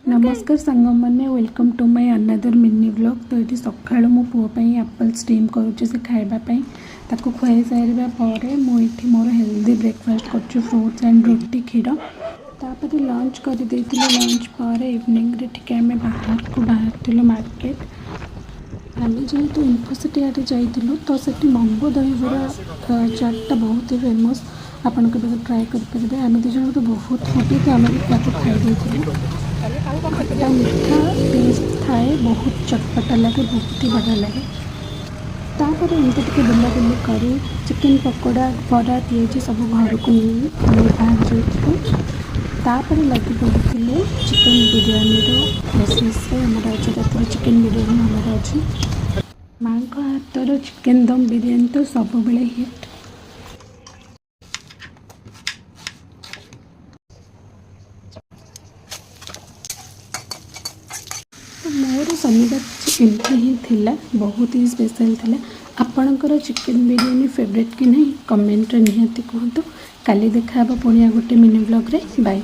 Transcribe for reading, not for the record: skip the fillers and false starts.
नमस्कार सांग मैंने welcome to my another mini vlog. तो ये सका मो पुओं एप्पल स्टीम करुच्ची से खावाई ताको खुआई सारा पर मुझे मोर हेल्दी ब्रेकफास्ट कर फ्रूट्स एंड रुटी क्षीर तापर लंच कर लंच पर इवनिंग टे आम बाहर को बाहर मार्केट आम जेहेतु इनफोसिटी आटे जाइलु तो से मंगो दहीबरा चाटा बहुत ही फेमस आपन के ट्राए करेंगे। आम दिज तो बहुत फुटी तो आम खाई खट्टा मीठा टेस्ट थाए बहुत चटपटा लगे बहुत ही बढ़िया लगे। तापर एमती टे बुलाबुली कर चिकेन पकोड़ा बरा पिजी सब घर को नहीं बाहर जाइए तापर लगे पड़े चिकेन बिरयानी प्रोसेस आमर आज रात चिकेन बिरयानी हमार अच्छी माँ हाथर चिकेन दम बिरयानी तो सब बेले हिट। तो मोर शनिवार एमती ही थिला बहुत ही स्पेशल थिला। आपणकर चिकेन बिरयानी फेवरेट कि नहीं कमेंट निहाती कहतु। काली देखा पुणी गोटे मिनी ब्लॉग रे बाय।